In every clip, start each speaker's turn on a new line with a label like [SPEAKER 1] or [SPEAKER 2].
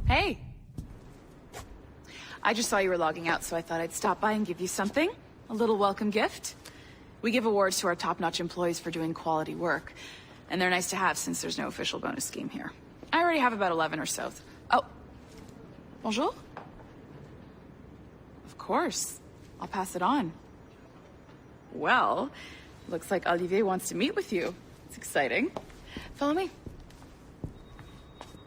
[SPEAKER 1] Hey. I just saw you were logging out, so I thought I'd stop by and give you something. A little welcome gift. We give awards to our top-notch employees for doing quality work. And they're nice to have since there's no official bonus scheme here. I already have about 11 or so. Oh. Bonjour? Of course. I'll pass it on. Well, looks like Olivier wants to meet with you. It's exciting. Follow me.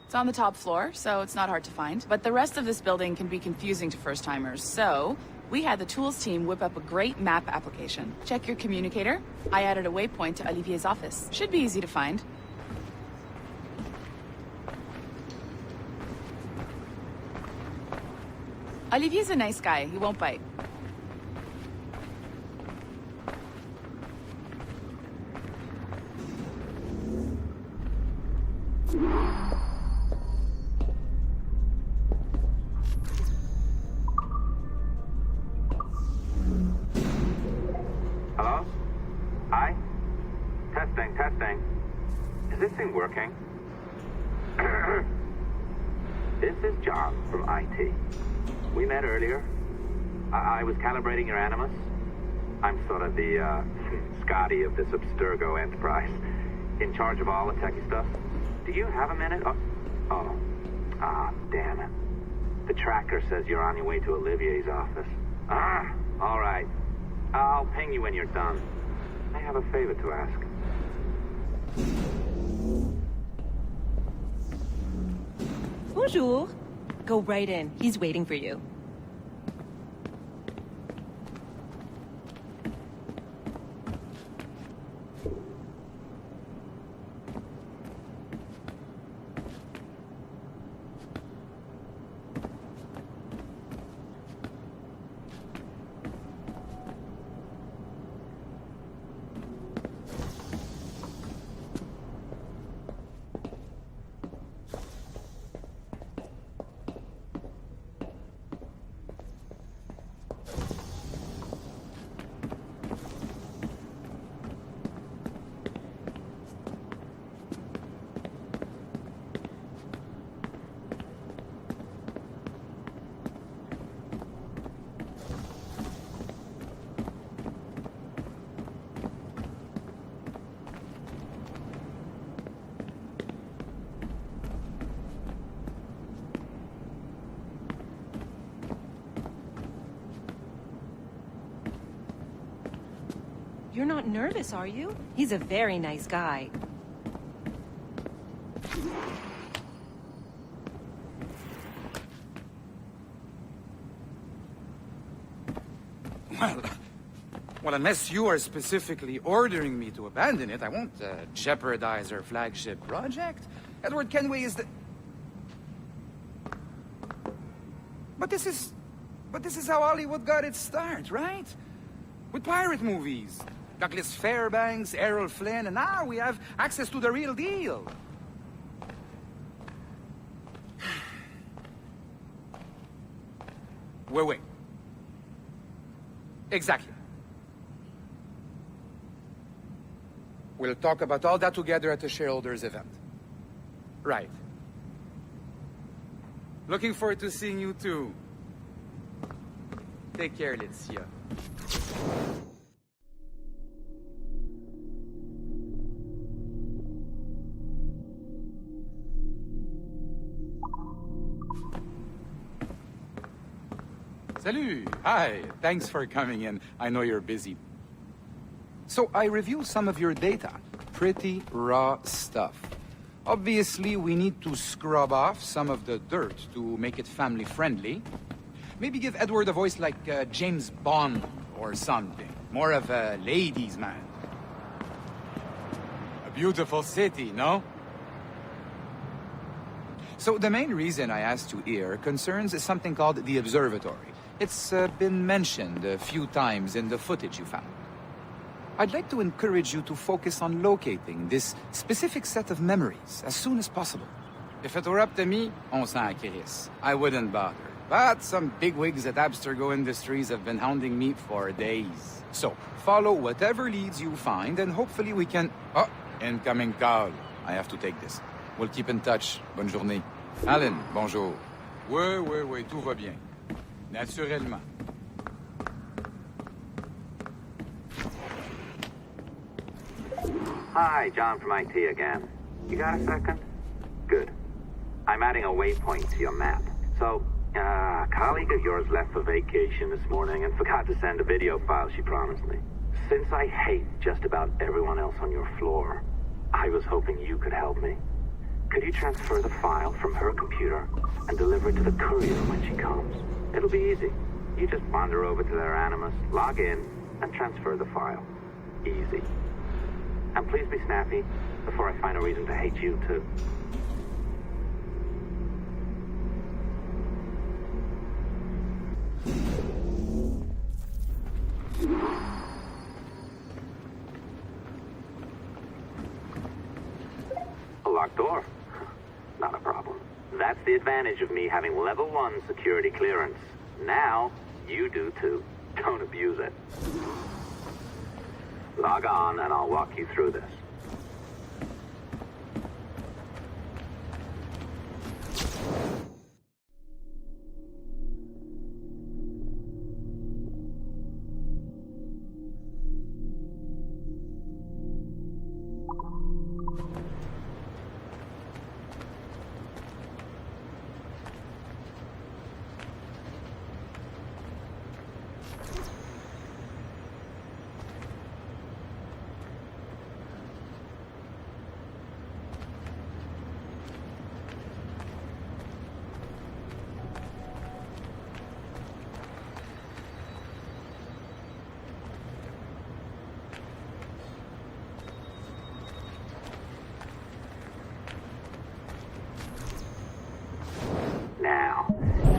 [SPEAKER 1] It's on the top floor, so it's not hard to find. But the rest of this building can be confusing to first-timers, so we had the tools team whip up a great map application. Check your communicator. I added a waypoint to Olivier's office. Should be easy to find. Olivier's a nice guy. He won't bite.
[SPEAKER 2] Hello? Hi? Testing. Is this thing working? This is John from IT. We met earlier. I was calibrating your Animus. I'm sort of the, Scotty of this Abstergo enterprise. In charge of all the techie stuff. Do you have a minute? Damn it. The tracker says you're on your way to Olivier's office. All right. I'll ping you when you're done. I have a favor to ask.
[SPEAKER 3] Bonjour. Go right in. He's waiting for you. You're not nervous, are you? He's a very nice guy.
[SPEAKER 4] Well, unless you are specifically ordering me to abandon it, I won't jeopardize our flagship project. Edward Kenway is the... But this is how Hollywood got its start, right? With pirate movies. Douglas Fairbanks, Errol Flynn, and now we have access to the real deal. Wait. Exactly. We'll talk about all that together at the shareholders event. Right. Looking forward to seeing you too. Take care, Laetitia. Salut! Hi, thanks for coming in. I know you're busy. So I reviewed some of your data. Pretty raw stuff. Obviously, we need to scrub off some of the dirt to make it family-friendly. Maybe give Edward a voice like James Bond or something. More of a ladies' man. A beautiful city, no? So the main reason I asked you here concerns something called the Observatory. It's been mentioned a few times in the footage you found. I'd like to encourage you to focus on locating this specific set of memories as soon as possible. If it were up to me, on s'en crisse. I wouldn't bother. But some bigwigs at Abstergo Industries have been hounding me for days. So, follow whatever leads you find, and hopefully we can... Oh, incoming call. I have to take this. We'll keep in touch. Bonne journée. Alan, bonjour. Oui, tout va bien. Naturellement.
[SPEAKER 2] Hi, John from IT again. You got a second? Good. I'm adding a waypoint to your map. So, a colleague of yours left for vacation this morning and forgot to send a video file she promised me. Since I hate just about everyone else on your floor, I was hoping you could help me. Could you transfer the file from her computer and deliver it to the courier when she comes? It'll be easy. You just wander over to their Animus, log in, and transfer the file. Easy. And please be snappy before I find a reason to hate you, too. A locked door? Not a problem. That's the advantage of me having level 1 security clearance. Now, you do too. Don't abuse it. Log on and I'll walk you through this.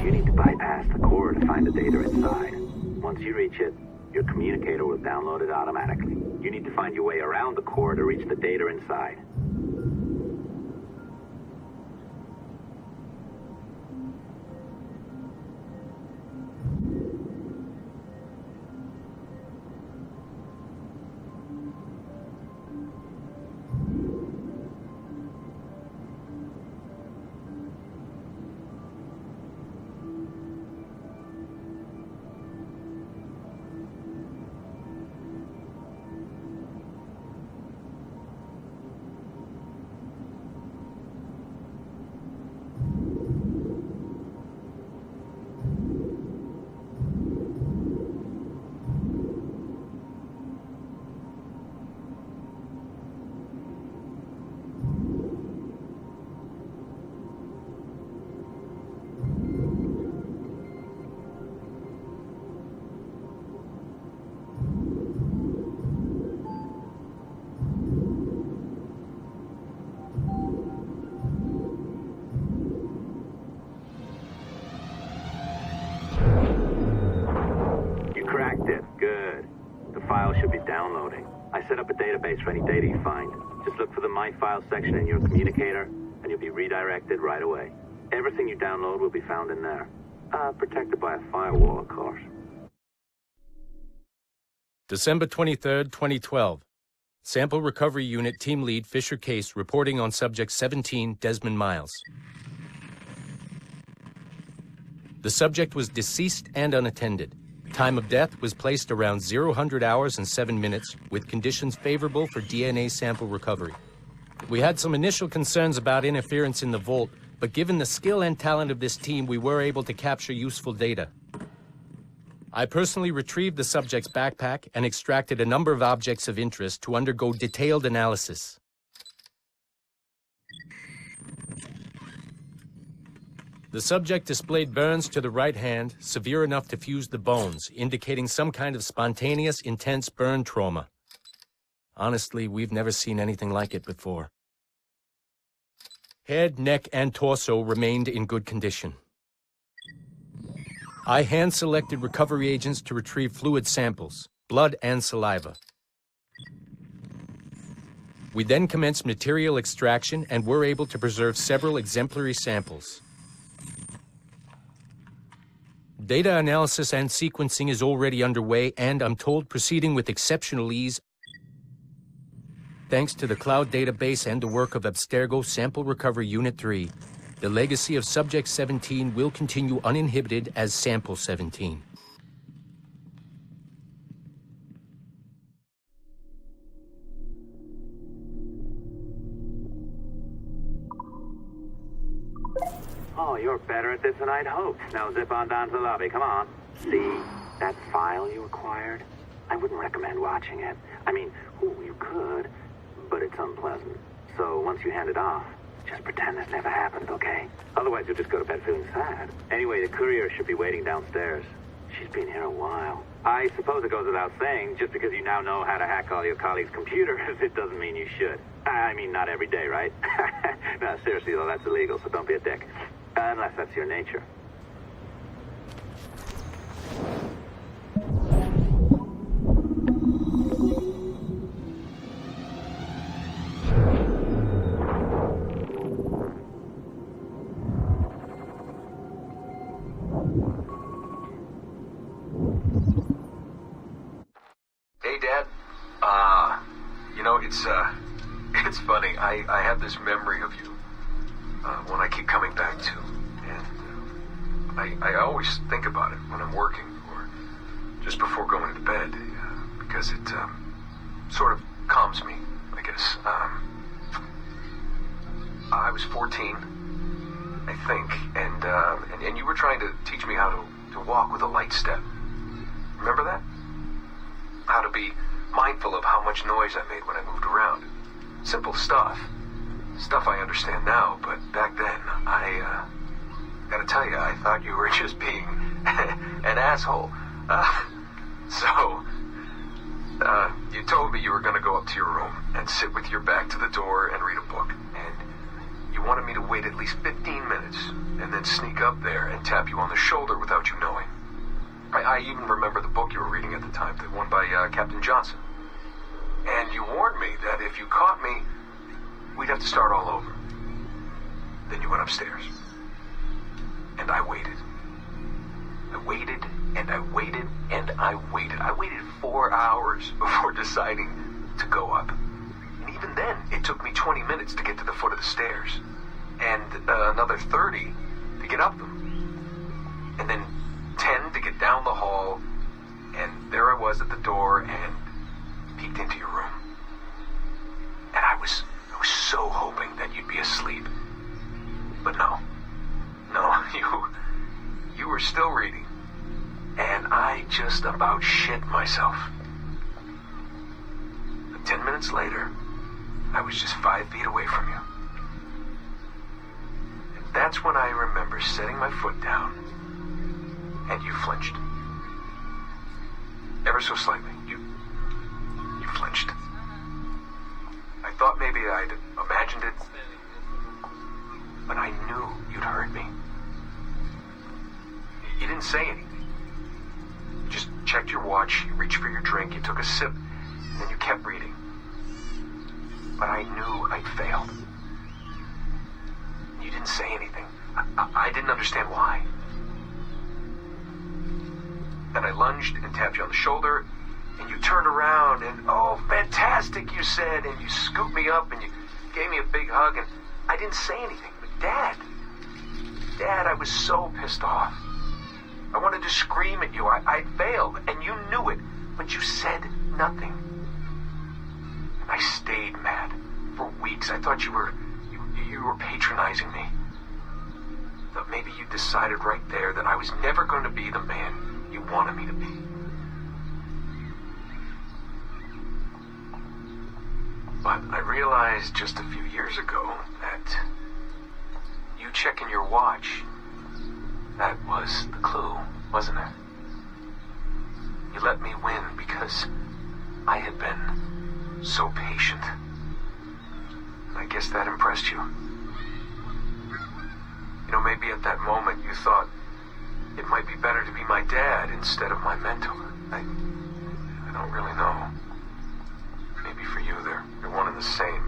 [SPEAKER 2] You need to bypass the core to find the data inside. Once you reach it, your communicator will download it automatically. You need to find your way around the core to reach the data inside. Should be downloading. I set up a database for any data you find. Just look for the My Files section in your communicator, and you'll be redirected right away. Everything you download will be found in there. Protected by a firewall, of course.
[SPEAKER 5] December 23rd, 2012. Sample Recovery Unit Team Lead Fisher Case reporting on Subject 17, Desmond Miles. The subject was deceased and unattended. Time of death was placed around 00 hours and 7 minutes, with conditions favorable for DNA sample recovery. We had some initial concerns about interference in the vault, but given the skill and talent of this team, we were able to capture useful data. I personally retrieved the subject's backpack and extracted a number of objects of interest to undergo detailed analysis. The subject displayed burns to the right hand, severe enough to fuse the bones, indicating some kind of spontaneous, intense burn trauma. Honestly, we've never seen anything like it before. Head, neck, and torso remained in good condition. I hand-selected recovery agents to retrieve fluid samples, blood and saliva. We then commenced material extraction and were able to preserve several exemplary samples. Data analysis and sequencing is already underway, and I'm told proceeding with exceptional ease thanks to the cloud database and the work of Abstergo Sample Recovery Unit 3. The legacy of Subject 17 will continue uninhibited as Sample 17.
[SPEAKER 2] Oh, you're better at this than I'd hoped. Now zip on down to the lobby, come on. See, that file you acquired? I wouldn't recommend watching it. I mean, ooh, you could, but it's unpleasant. So once you hand it off, just pretend this never happened, okay? Otherwise you'll just go to bed feeling sad. Anyway, the courier should be waiting downstairs. She's been here a while. I suppose it goes without saying, just because you now know how to hack all your colleagues' computers, it doesn't mean you should. I mean, not every day, right? No, seriously, though, that's illegal, so don't be a dick. Unless that's your nature.
[SPEAKER 6] Hey, Dad. It's funny. I have this memory of you, one I keep coming back to, and I always think about it when I'm working or just before going to bed, because it sort of calms me, I guess. I was 14, I think, and you were trying to teach me how to walk with a light step. Remember that? How to be mindful of how much noise I made when I moved around. Simple stuff. Stuff I understand now, but back then, I gotta tell you, I thought you were just being an asshole. You told me you were gonna go up to your room and sit with your back to the door and read a book. And you wanted me to wait at least 15 minutes and then sneak up there and tap you on the shoulder without you knowing. I even remember the book you were reading at the time, the one by Captain Johnson. And you warned me that if you caught me, we'd have to start all over. Then you went upstairs. And I waited. I waited, and I waited, and I waited. I waited 4 hours before deciding to go up. And even then, it took me 20 minutes to get to the foot of the stairs. And another 30 to get up them. And then 10 to get down the hall, and there I was at the door and peeked into your room. And I was so hoping that you'd be asleep. But no, you were still reading, and I just about shit myself. But 10 minutes later, I was just 5 feet away from you. And that's when I remember setting my foot down. And you flinched. Ever so slightly. You flinched. I thought maybe I'd imagined it, but I knew you'd heard me. You didn't say anything. You just checked your watch, you reached for your drink, you took a sip, and then you kept reading. But I knew I'd failed. You didn't say anything. I didn't understand why. Then I lunged and tapped you on the shoulder, and you turned around, and oh, fantastic, you said, and you scooped me up, and you gave me a big hug, and I didn't say anything. But Dad, I was so pissed off. I wanted to scream at you. I'd failed, and you knew it, but you said nothing. And I stayed mad for weeks. I thought you were patronizing me. But maybe you decided right there that I was never going to be the man you wanted me to be. But I realized just a few years ago that you checking your watch, that was the clue, wasn't it? You let me win because I had been so patient. And I guess that impressed you. You know, maybe at that moment you thought it might be better to be my dad instead of my mentor. I don't really know. Maybe for you they're one and the same.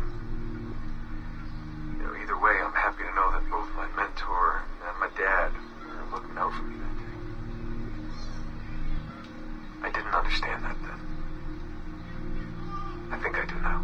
[SPEAKER 6] You know, either way, I'm happy to know that both my mentor and my dad are looking out for me that day. I didn't understand that then. I think I do now.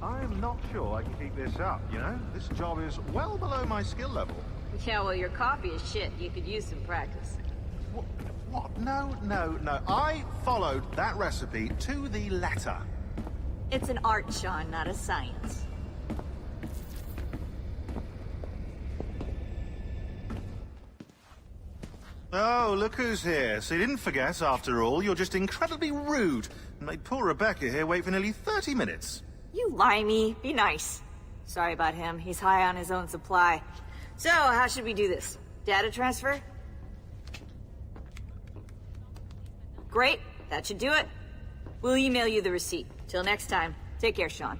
[SPEAKER 7] I'm not sure I can keep this up, you know? This job is well below my skill level.
[SPEAKER 8] Yeah, well, your coffee is shit. You could use some practice.
[SPEAKER 7] What? No. I followed that recipe to the letter.
[SPEAKER 8] It's an art, Sean, not a science.
[SPEAKER 7] Oh, look who's here. So you didn't forget, after all. You're just incredibly rude. And made poor Rebecca here wait for nearly 30 minutes.
[SPEAKER 8] You limey. Be nice. Sorry about him. He's high on his own supply. So, how should we do this? Data transfer? Great. That should do it. We'll email you the receipt. Till next time. Take care, Sean.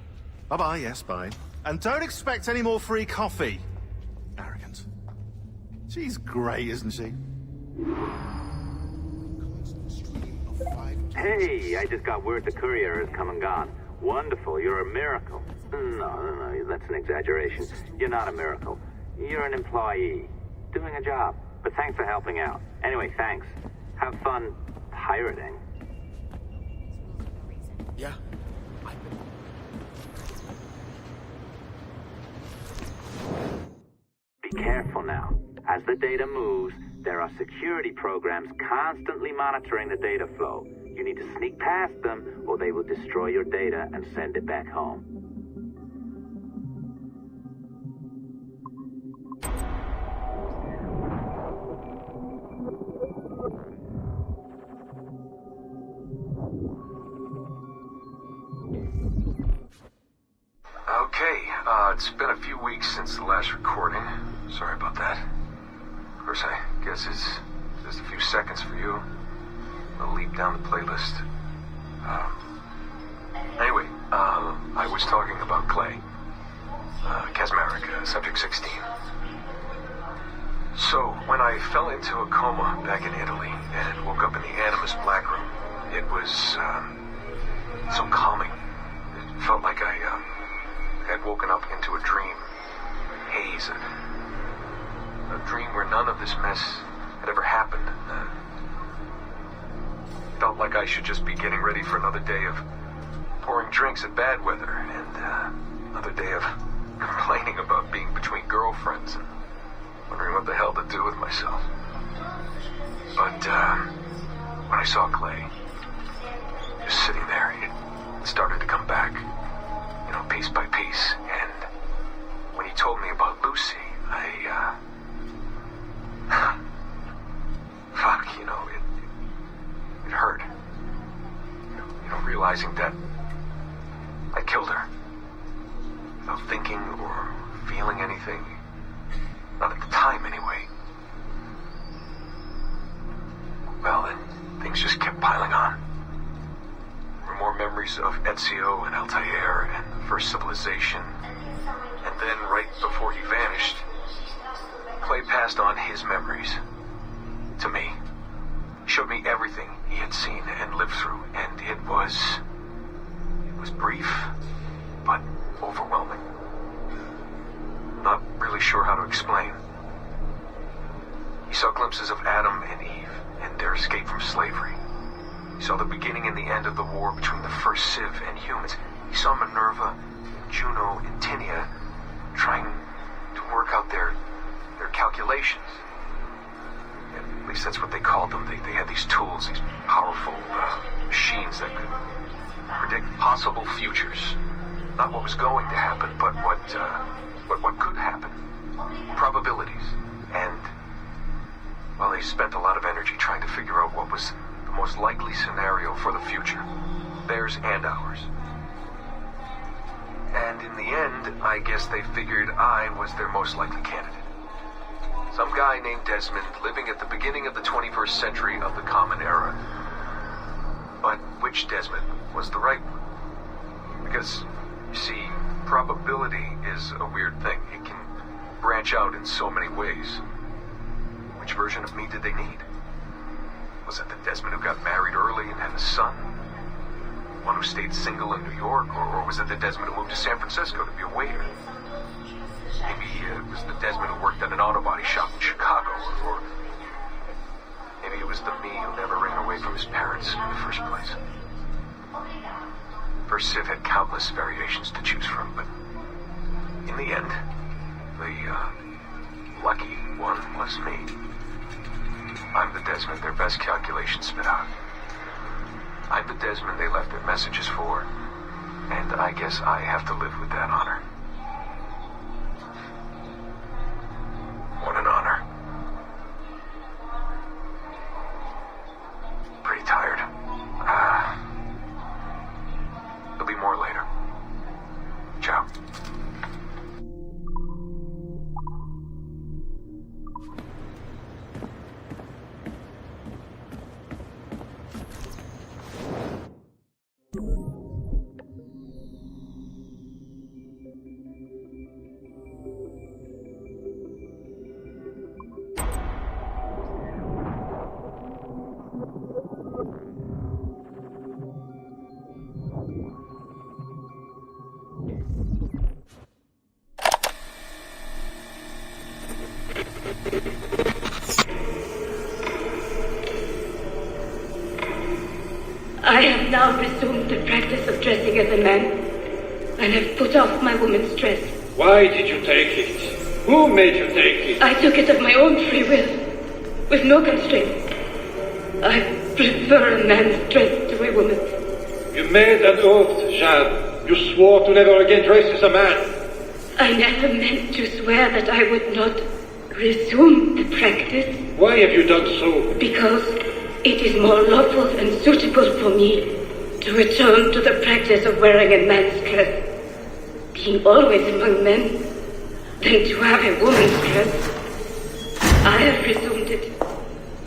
[SPEAKER 7] Bye-bye, yes, bye. And don't expect any more free coffee. Arrogant. She's great, isn't she?
[SPEAKER 2] Hey, I just got word the courier has come and gone. Wonderful, you're a miracle. No, that's an exaggeration. You're not a miracle. You're an employee, doing a job. But thanks for helping out. Anyway, thanks. Have fun pirating.
[SPEAKER 9] Yeah.
[SPEAKER 2] Be careful now. As the data moves, there are security programs constantly monitoring the data flow. You need to sneak past them, or they will destroy your data and send it back home.
[SPEAKER 6] Okay, it's been a few weeks since the last recording. Sorry about that. Of course, I guess it's just a few seconds for you. I'll leap down the playlist. Anyway, I was talking about Clay. Casmeric, subject 16. So, when I fell into a coma back in Italy and woke up in the Animus Black Room, it was, so calming. It felt like I had woken up into a dream. Haze. A dream where none of this mess had ever happened. Felt like I should just be getting ready for another day of pouring drinks at bad weather and another day of complaining about being between girlfriends and wondering what the hell to do with myself. But when I saw Clay just sitting there, it started to come back, you know, piece by piece. And when he told me about Lucy, fuck, you know, it hurt. You know, realizing that I killed her without thinking or feeling anything. Not at the time, anyway. Well, then, things just kept piling on. There were more memories of Ezio and Altair and the first civilization. And then, right before he vanished, Clay passed on his memories to me. He showed me everything he had seen and lived through, and it was brief, but overwhelming. Not really sure how to explain. He saw glimpses of Adam and Eve and their escape from slavery. He saw the beginning and the end of the war between the first Civ and humans. He saw Minerva, Juno, and Tinia trying to work out their calculations. At least that's what they called them. They had these tools, these powerful machines that could predict possible futures. Not what was going to happen, but what could happen. Probabilities. And, well, they spent a lot of energy trying to figure out what was the most likely scenario for the future. Theirs and ours. And in the end, I guess they figured I was their most likely candidate. Some guy named Desmond living at the beginning of the 21st century of the Common Era. But which Desmond was the right one? Because, you see, probability is a weird thing. It can branch out in so many ways. Which version of me did they need? Was it the Desmond who got married early and had a son? One who stayed single in New York? Or was it the Desmond who moved to San Francisco to be a waiter? Maybe it was the Desmond who worked at an auto body shop in Chicago, or maybe it was the me who never ran away away from his parents in the first place. First Civ had countless variations to choose from, but in the end, the lucky one was me. I'm the Desmond their best calculations spit out. I'm the Desmond they left their messages for, and I guess I have to live with that honor. What an honor. Pretty tired. There'll be more later. Ciao.
[SPEAKER 9] I have now resumed the practice of dressing as a man, and have put off my woman's dress.
[SPEAKER 10] Why did you take it? Who made you take it?
[SPEAKER 9] I took it of my own free will, with no constraint. I prefer a man's dress to a woman's.
[SPEAKER 10] You made an oath, Jeanne. You swore to never again dress as a man.
[SPEAKER 9] I never meant to swear that I would not resume the practice.
[SPEAKER 10] Why have you done so?
[SPEAKER 9] Because it is more lawful and suitable for me to return to the practice of wearing a man's dress, being always among men, than to have a woman's dress. I have resumed it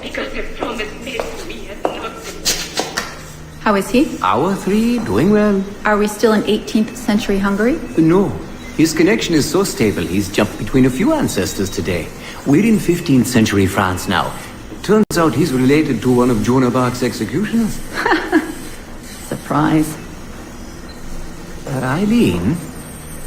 [SPEAKER 9] because the promise made to me has not been.
[SPEAKER 11] How is he?
[SPEAKER 12] Hour 3, doing well.
[SPEAKER 11] Are we still in 18th century Hungary?
[SPEAKER 12] No. His connection is so stable, he's jumped between a few ancestors today. We're in 15th century France now. Turns out he's related to one of Joan of Arc's executioners.
[SPEAKER 11] Surprise.
[SPEAKER 12] Eileen,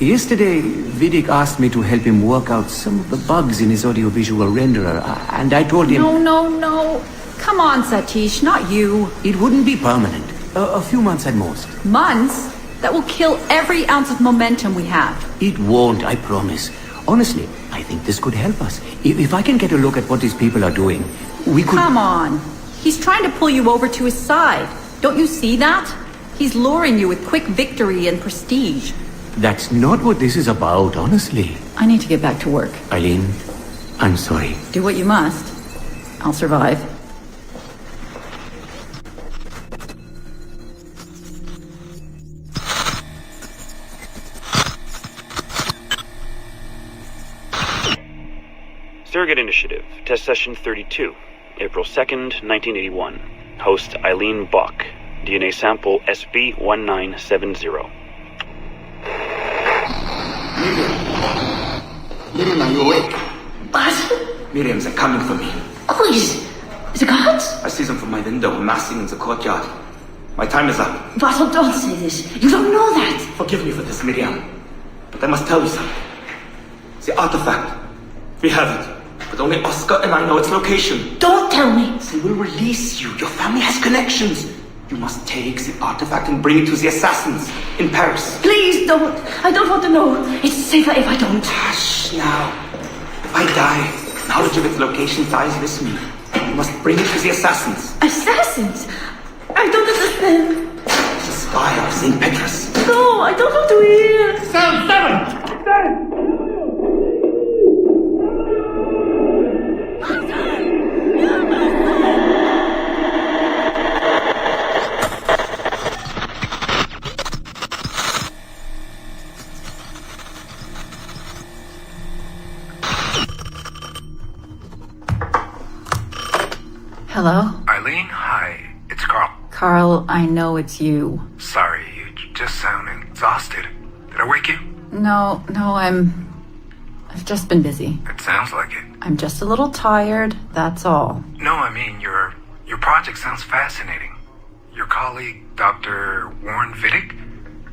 [SPEAKER 12] yesterday Vidic asked me to help him work out some of the bugs in his audiovisual renderer, and I told him...
[SPEAKER 11] No. Come on, Satish, not you.
[SPEAKER 12] It wouldn't be permanent. A few months at most.
[SPEAKER 11] Months? That will kill every ounce of momentum we have.
[SPEAKER 12] It won't, I promise. Honestly, I think this could help us. If I can get a look at what these people are doing, we could...
[SPEAKER 11] Come on. He's trying to pull you over to his side. Don't you see that? He's luring you with quick victory and prestige.
[SPEAKER 12] That's not what this is about, honestly.
[SPEAKER 11] I need to get back to work.
[SPEAKER 12] Eileen, I'm sorry.
[SPEAKER 11] Do what you must. I'll survive.
[SPEAKER 13] Surrogate Initiative, Test Session 32, April 2nd, 1981. Host Eileen Bach. DNA sample SB1970.
[SPEAKER 14] Miriam, are you awake?
[SPEAKER 15] What?
[SPEAKER 14] Miriams are coming for me.
[SPEAKER 15] Oh, is it guards?
[SPEAKER 14] I see them from my window, massing in the courtyard. My time is up.
[SPEAKER 15] Basil, don't say this. You don't know that.
[SPEAKER 14] Forgive me for this, Miriam. But I must tell you something. The artifact. We have it. But only Oscar and I know its location.
[SPEAKER 15] Don't tell me.
[SPEAKER 14] They will release you. Your family has connections. You must take the artifact and bring it to the assassins in Paris.
[SPEAKER 15] Please don't. I don't want to know. It's safer if I don't.
[SPEAKER 14] Hush now. If I die, knowledge of its location dies with me. You must bring it to the assassins.
[SPEAKER 15] Assassins? I don't understand.
[SPEAKER 14] The spire of St. Petrus.
[SPEAKER 15] No, I don't want to hear.
[SPEAKER 14] Cell 7!
[SPEAKER 11] Hello?
[SPEAKER 6] Eileen, hi. It's Carl.
[SPEAKER 11] Carl, I know it's you.
[SPEAKER 6] Sorry, you just sound exhausted. Did I wake you?
[SPEAKER 11] No, I've just been busy.
[SPEAKER 6] It sounds like it.
[SPEAKER 11] I'm just a little tired, that's all.
[SPEAKER 6] No, I mean, your project sounds fascinating. Your colleague, Dr. Warren Vidic,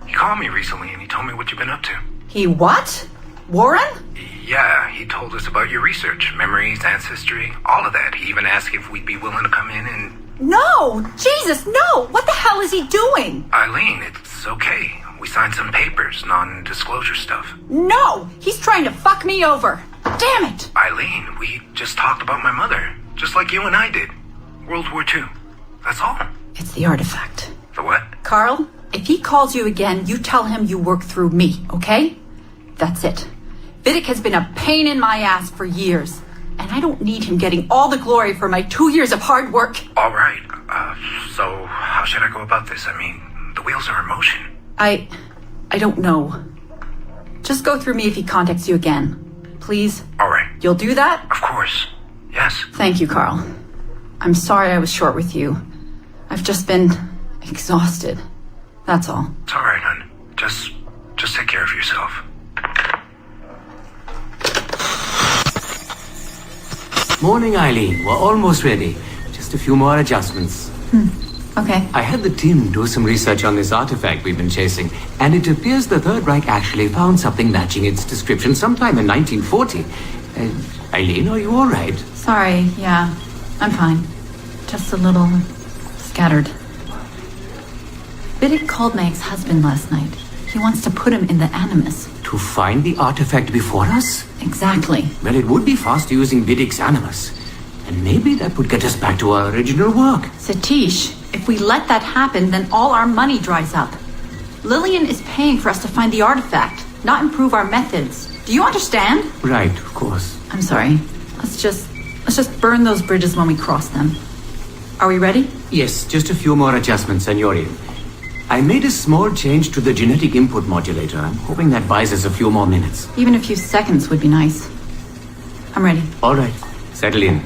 [SPEAKER 6] he called me recently and he told me what you've been up to.
[SPEAKER 11] He what? Warren?
[SPEAKER 6] Yeah, he told us about your research, memories, ancestry, all of that. He even asked if we'd be willing to come in and...
[SPEAKER 11] No! No! Jesus, no! What the hell is he doing?
[SPEAKER 6] Eileen, it's okay. We signed some papers, non-disclosure stuff.
[SPEAKER 11] No! He's trying to fuck me over. Damn it!
[SPEAKER 6] Eileen, we just talked about my mother, just like you and I did. World War II. That's all.
[SPEAKER 11] It's the artifact.
[SPEAKER 6] The what?
[SPEAKER 11] Carl, if he calls you again, you tell him you work through me, okay? That's it. Vidic has been a pain in my ass for years, and I don't need him getting all the glory for my 2 years of hard work.
[SPEAKER 6] All right. So how should I go about this? I mean, the wheels are in motion.
[SPEAKER 11] I don't know. Just go through me if he contacts you again. Please?
[SPEAKER 6] All right.
[SPEAKER 11] You'll do that?
[SPEAKER 6] Of course. Yes.
[SPEAKER 11] Thank you, Carl. I'm sorry I was short with you. I've just been exhausted. That's all.
[SPEAKER 6] It's all right, hon. Just take care of yourself.
[SPEAKER 12] Morning, Eileen. We're almost ready. Just a few more adjustments.
[SPEAKER 11] Okay.
[SPEAKER 12] I had the team do some research on this artifact we've been chasing, and it appears the Third Reich actually found something matching its description sometime in 1940. Eileen, are you all right?
[SPEAKER 11] Sorry, yeah. I'm fine. Just a little scattered. Vidic called my ex-husband last night. He wants to put him in the Animus.
[SPEAKER 12] To find the artifact before us?
[SPEAKER 11] Exactly.
[SPEAKER 12] Well, it would be fast using Vidic's Animus. And maybe that would get us back to our original work.
[SPEAKER 11] Satish, if we let that happen, then all our money dries up. Lillian is paying for us to find the artifact, not improve our methods. Do you understand?
[SPEAKER 12] Right, of course.
[SPEAKER 11] I'm sorry. Let's just burn those bridges when we cross them. Are we ready?
[SPEAKER 12] Yes, just a few more adjustments, Senorian. I made a small change to the genetic input modulator. I'm hoping that buys us a few more minutes.
[SPEAKER 11] Even a few seconds would be nice. I'm ready.
[SPEAKER 12] All right. Settle in.